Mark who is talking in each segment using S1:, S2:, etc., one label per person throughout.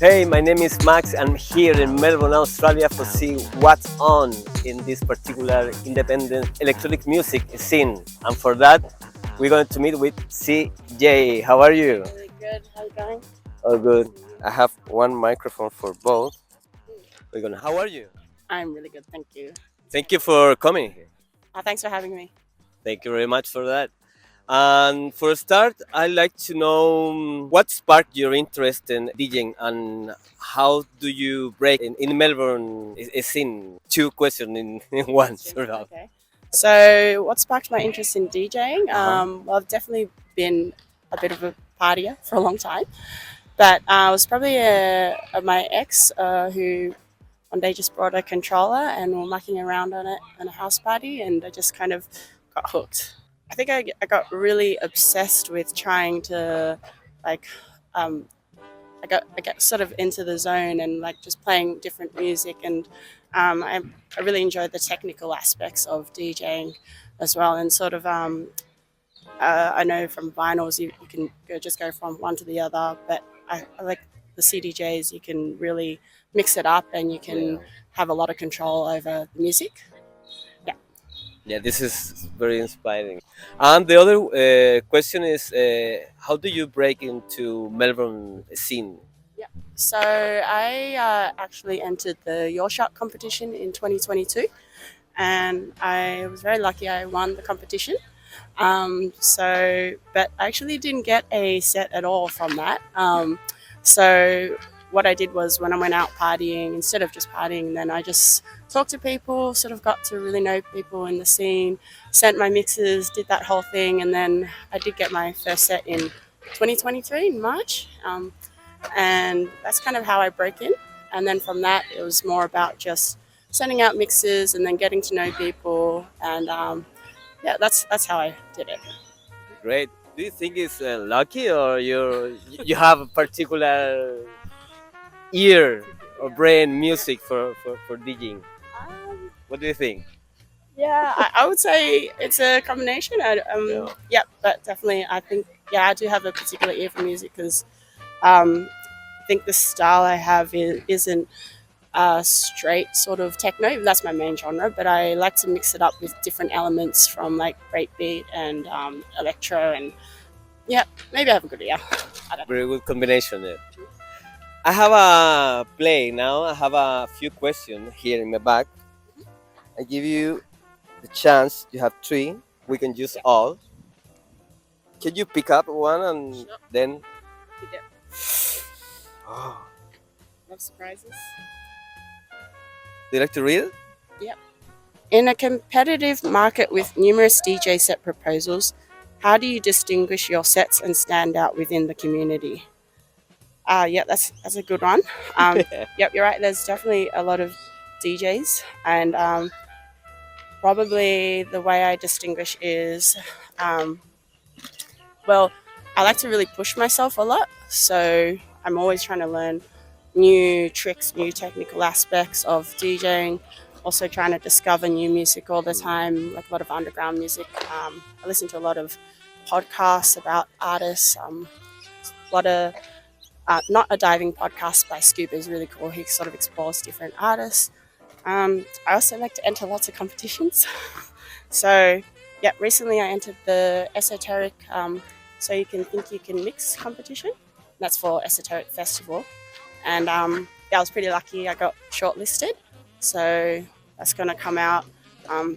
S1: Hey, my name is Max. I'm here in Melbourne, Australia for see what's on in this particular independent electronic music scene. And for that, we're going to meet with CJ. How are you?
S2: Really good. How you going?
S1: All good. I have one microphone for both. How are you?
S2: I'm really good, thank you.
S1: Thank you for coming here.
S2: Thanks for having me.
S1: Thank you very much for that. And for a start, I'd like to know what sparked your interest in DJing and how do you break in Melbourne scene? Two questions in one, sort of.
S2: Okay. So, what sparked my interest in DJing?
S1: Uh-huh.
S2: Well, I've definitely been a bit of a partier for a long time, but it was probably my ex who one day just brought a controller and we were mucking around on it in a house party, and I just kind of got hooked. I think I got really obsessed with trying to like um, I got sort of into the zone and like just playing different music, and I really enjoyed the technical aspects of DJing as well, and sort of I know from vinyls you can just go from one to the other, but I like the CDJs. You can really mix it up and you can
S1: Yeah.
S2: have a lot of control over the music. Yeah.
S1: Yeah, this is very inspiring. And the other question is, how do you break into Melbourne scene?
S2: Yeah. So I actually entered the Your Shot competition in 2022, and I was very lucky. I won the competition. But I actually didn't get a set at all from that. So what I did was when I went out partying, instead of just partying, then I just talked to people, sort of got to really know people in the scene, sent my mixes, did that whole thing, and then I did get my first set in 2023 in March. And that's kind of how I break in. And then from that, it was more about just sending out mixes and then getting to know people, and yeah, that's how I did it.
S1: Great. Do you think it's lucky or you have a particular ear or brain music for DJing?
S2: Um,
S1: What do you think?
S2: yeah, I would say it's a combination.
S1: Yeah.
S2: Yeah, but definitely, I think I do have a particular ear for music because I think the style I have isn't straight sort of techno. That's my main genre, but I like to mix it up with different elements from like breakbeat and electro, and yeah, maybe I have a good ear. I don't know.
S1: Very good combination there. I have a play now. I have a few questions here in my bag. I give you the chance. You have three. We can use
S2: Yeah.
S1: all. Can you pick up one and
S2: Sure.
S1: then?
S2: Yeah.
S1: Oh.
S2: Love surprises.
S1: Do you like to read?
S2: Yep. In a competitive market with numerous DJ set proposals, how do you distinguish your sets and stand out within the community? Yeah, that's a good one. Yep, you're right. There's definitely a lot of DJs, and probably the way I distinguish is, um, well, I like to really push myself a lot. So I'm always trying to learn new tricks, new technical aspects of DJing. Also trying to discover new music all the time, like a lot of underground music. I listen to a lot of podcasts about artists. A lot of not a diving podcast by Scuba is really cool. He sort of explores different artists. I also like to enter lots of competitions. So yeah, recently I entered the esoteric. So you can think you can mix competition. That's for Esoteric Festival, and yeah, I was pretty lucky. I got shortlisted, so that's going to come out.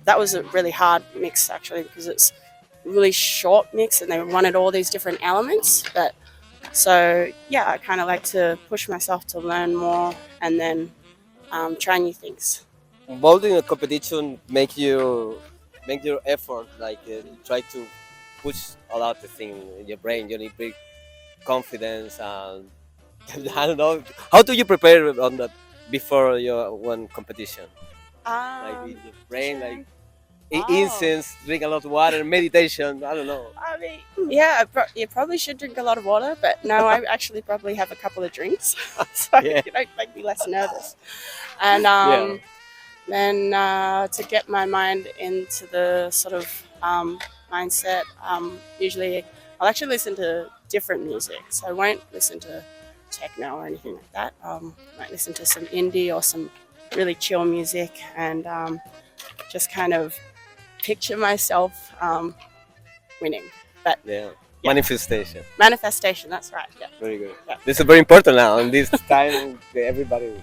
S2: That was a really hard mix actually because it's a really short mix, and they wanted all these different elements. But so yeah, I kind of like to push myself to learn more and then try new things.
S1: Involved in a competition make your effort like try to push a lot of things in your brain. You need big confidence and I don't know. How do you prepare on that before your one competition? Like in your brain, like
S2: Oh.
S1: incense, drink a lot of water, meditation. I don't know.
S2: I mean, yeah, you probably should drink a lot of water, but no, I actually probably have a couple of drinks, so
S1: Yeah,
S2: you know, make me less nervous. And
S1: yeah.
S2: Then to get my mind into the sort of mindset, usually I'll actually listen to different music. So I won't listen to techno or anything like that. Might listen to some indie or some really chill music, and just kind of picture myself winning. But
S1: Yeah.
S2: yeah,
S1: Manifestation.
S2: manifestation. That's right. Yeah.
S1: Very good.
S2: Yeah.
S1: This is very important now in this time that everybody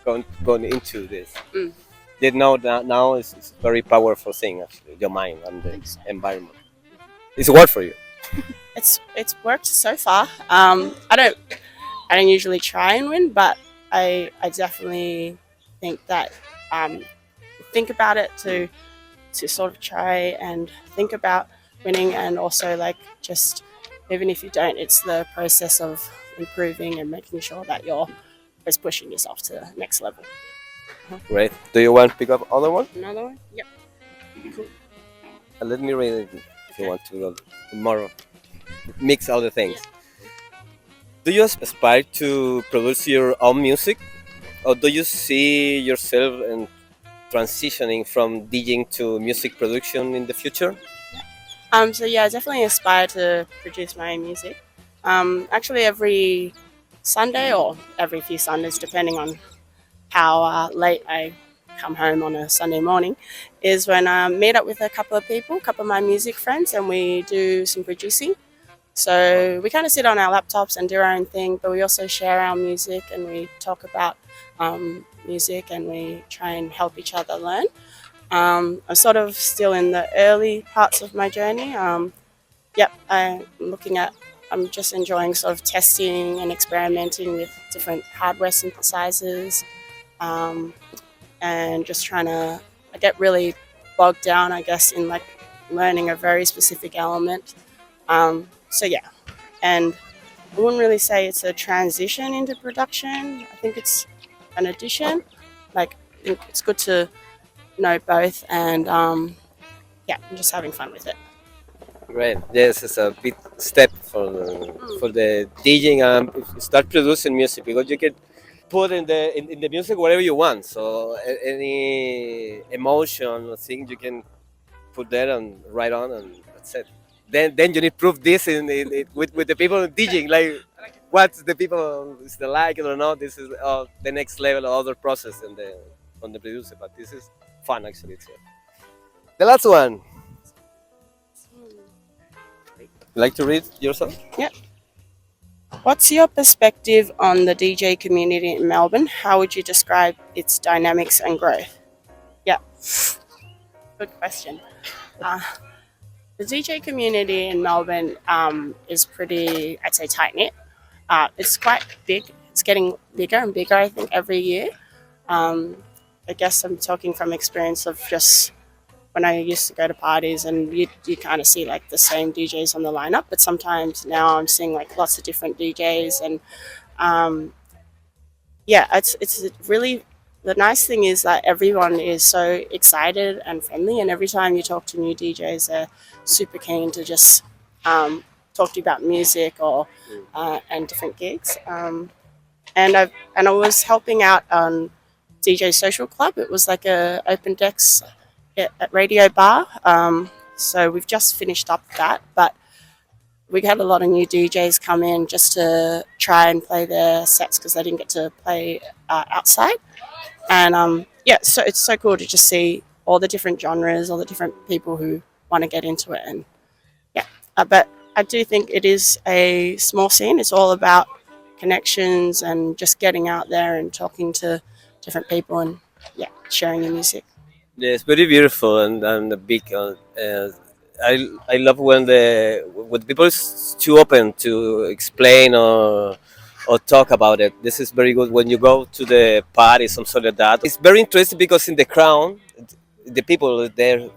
S1: going into this.
S2: Mm.
S1: They know that now it's a very powerful thing actually, your mind and
S2: I
S1: the
S2: think so.
S1: environment. It's work for you.
S2: It's worked so far. I don't usually try and win, but I definitely think that um, think about it to sort of try and think about winning, and also like just even if you don't, it's the process of improving and making sure that you're always pushing yourself to the next level.
S1: Great. Do you want to pick up other one?
S2: Another one? Yep. Cool.
S1: Let me read it if you
S2: Okay.
S1: want to go tomorrow. Mix all the things. Do you aspire to produce your own music, or do you see yourself in transitioning from DJing to music production in the future?
S2: So yeah, I definitely aspire to produce my own music. Actually, every Sunday or every few Sundays, depending on how late I come home on a Sunday morning, is when I meet up with a couple of people, a couple of my music friends, and we do some producing. So we kind of sit on our laptops and do our own thing, but we also share our music and we talk about music and we try and help each other learn. I'm sort of still in the early parts of my journey. Yep, I'm just enjoying sort of testing and experimenting with different hardware synthesizers, um, and just trying to. I get really bogged down, I guess, in like learning a very specific element. So yeah, and I wouldn't really say it's a transition into production. I think it's an addition. Like, I think it's good to know both, and yeah, I'm just having fun with it.
S1: Great. Yes, it's a big step for the DJing and start producing music because you can put in the music whatever you want. So any emotion or thing you can put there and write on, and that's it. Then you need proof this with the people DJing, like what's the people is the like it or not. This is the next level of other process in the on the producer, but this is fun actually too. The last one. You like to read yourself?
S2: Yeah. What's your perspective on the DJ community in Melbourne? How would you describe its dynamics and growth? Yeah, good question. Uh, the DJ community in Melbourne is pretty, I'd say, tight knit. It's quite big. It's getting bigger and bigger, I think, every year. Um, I guess I'm talking from experience of just when I used to go to parties and you kind of see like the same DJs on the lineup, but sometimes now I'm seeing like lots of different DJs, and um, yeah, it's really the nice thing is that everyone is so excited and friendly, and every time you talk to new DJs, they're super keen to just talk to you about music or and different gigs. And I was helping out on DJ Social Club. It was like a open decks at Radio Bar. So we've just finished up that, but we had a lot of new DJs come in just to try and play their sets because they didn't get to play outside. And yeah, so it's so cool to just see all the different genres, all the different people who want to get into it. And yeah, but I do think it is a small scene. It's all about connections and just getting out there and talking to different people and yeah, sharing your music.
S1: Yeah, it's very beautiful and a big. I love when people is too open to explain or talk about it. This is very good when you go to the party, some sort of that. It's very interesting because in the crowd, the people there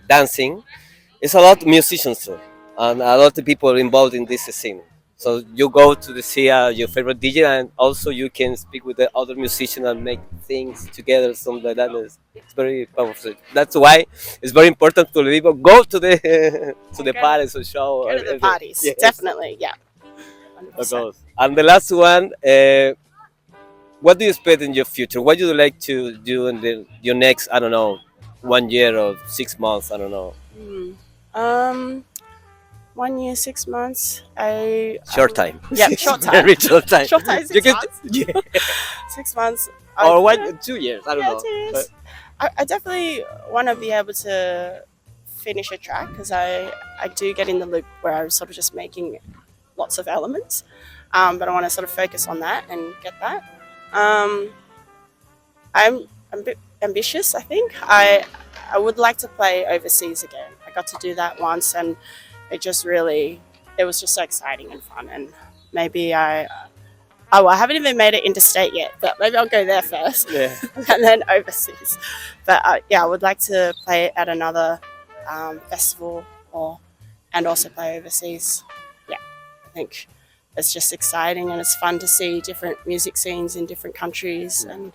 S1: dancing, it's a lot of musicians too, and a lot of people involved in this scene. So you go to the see your favorite DJ, and also you can speak with the other musician and make things together, something like that. It's very powerful. That's why it's very important to people go to the to the parties or show.
S2: Go to the parties,
S1: Yes,
S2: definitely, yeah,
S1: of
S2: 100%.
S1: course. And the last one, what do you expect in your future? What do you like to do in your next, I don't know, 1 year or 6 months? I don't know.
S2: Hmm. Um, 1 year, 6 months.
S1: Short time.
S2: Yep, short time.
S1: Very short time.
S2: Short time,
S1: You
S2: 6 months.
S1: yeah.
S2: 6 months.
S1: Or
S2: Yeah,
S1: 2 years. I don't
S2: yeah,
S1: know.
S2: 2 years. I definitely want to be able to finish a track because I do get in the loop where I'm sort of just making lots of elements, but I want to sort of focus on that and get that. Um, I'm a bit ambitious. I think I would like to play overseas again. I got to do that once, and it was just so exciting and fun. And maybe well, I haven't even made it interstate yet, but maybe I'll go there first
S1: Yeah.
S2: and then overseas. But yeah, I would like to play at another festival and also play overseas. Yeah, I think it's just exciting and it's fun to see different music scenes in different countries. And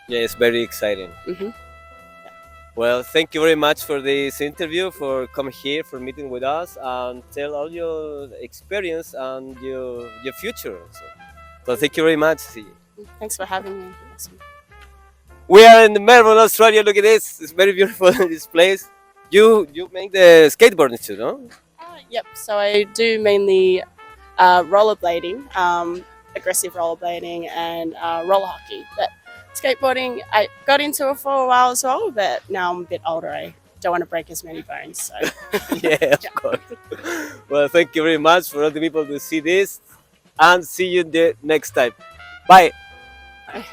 S1: Yeah, it's very exciting.
S2: hmm
S1: Well, thank you very much for this interview, for coming here, for meeting with us, and tell all your experience and your future. So thank you very much.
S2: thanks for having me. Awesome.
S1: We are in Melbourne, Australia. Look at this; it's very beautiful this place. You make the skateboarding too, no?
S2: Yep. So I do mainly rollerblading, aggressive rollerblading, and roller hockey. But skateboarding, I got into it for a while as well, but now I'm a bit older. I don't want to break as many bones. So
S1: Yeah, of course. Well, thank you very much for all the people to see this, and see you the next time. Bye.
S2: yeah.